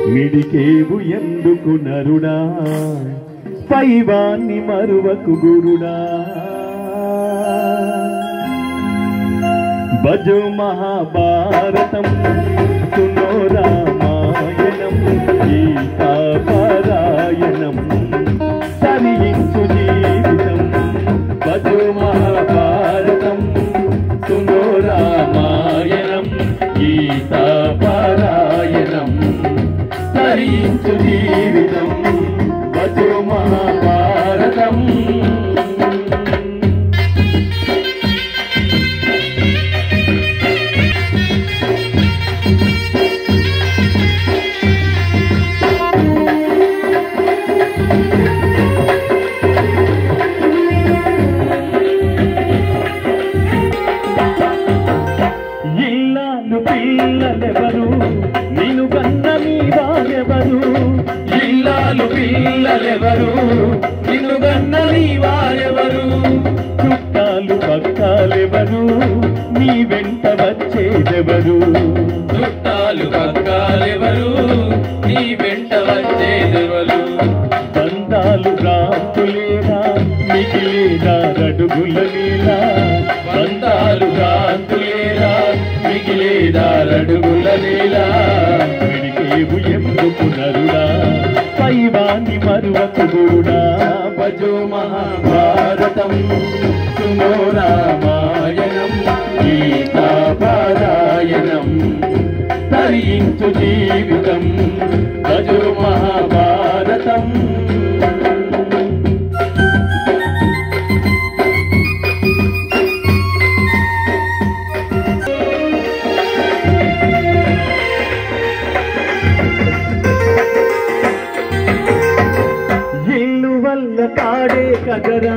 మిడికేవు ఎందుకు నరుడా పైవాన్ని మరువకు గురుడా భజో మహాభారతం సునో రామాయణం గీతా పారాయణం తరించు జీవితం భజో మహాభారతం సునో రామాయణం గీతా పారాయణం తరించు జీవితం భజో మహాభారతం పిల్లలెవరు నిన్ను కన్న మీ వారెవరు ఇల్లాలు పిల్లలెవరు నిన్ను కన్న నీ వారెవరు చుట్టాలు పక్కాలెవరు నీ వెంట వచ్చేదెవరు చుట్టాలు పక్కాలెవరు నీ వెంట వచ్చేదెవరు బంధాలు భ్రాంతులేరా మిగిలేదా రడుగుల నీలా బంధాలు భ్రాంతులేరా మిగిలేదా రడుగుల నీలా విడికేవు ఎందుకు నరుడా పైవాన్ని మరువకు గురుడా భజో మహాభారతం సునో రామాయణం గీతా పారాయణం తరించు జీవితం భజో మహాభారతం కాడే కదరా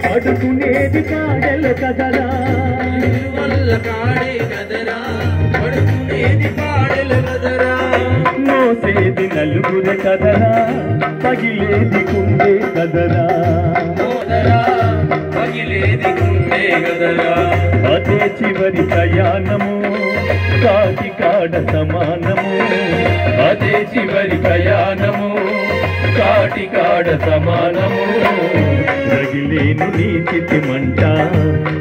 అడుకునేది కాడెల కదరా వల్ల కాడే కదరా అడుకునేది కాడెల కదరా మోసేది నలుగురు కదరా పగిలేది కుండే కదరా పగిలేది కుండే కదరా అదే చివరి ప్రయాణము కాటి కాడ సమానము అదే చివరి ప్రయాణము కాటి కాడ సమానము రగిలేను నీతి మంట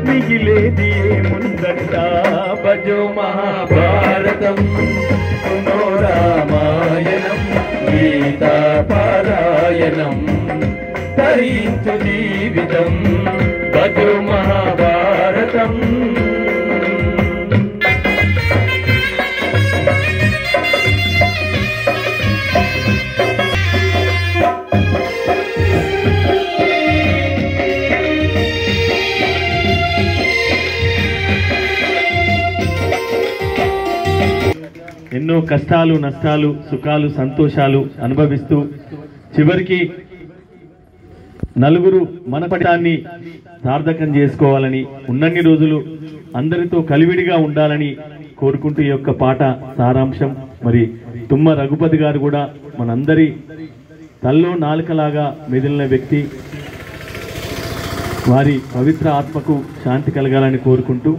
మిగిలేది ఏముందంట భజో మహాభారతం సునో రామాయణం గీతా పారాయణం తరించు జీవితం భజో మహాభారతం ఎన్నో కష్టాలు నష్టాలు సుఖాలు సంతోషాలు అనుభవిస్తూ చివరికి నలుగురు మన పటాన్ని సార్థకం చేసుకోవాలని ఉన్నన్ని రోజులు అందరితో కలివిడిగా ఉండాలని కోరుకుంటూ ఈ యొక్క పాట సారాంశం. మరి తుమ్మ రఘుపతి గారు కూడా మనందరి తల్లో నాలుకలాగా మెదిలిన వ్యక్తి, వారి పవిత్ర ఆత్మకు శాంతి కలగాలని కోరుకుంటూ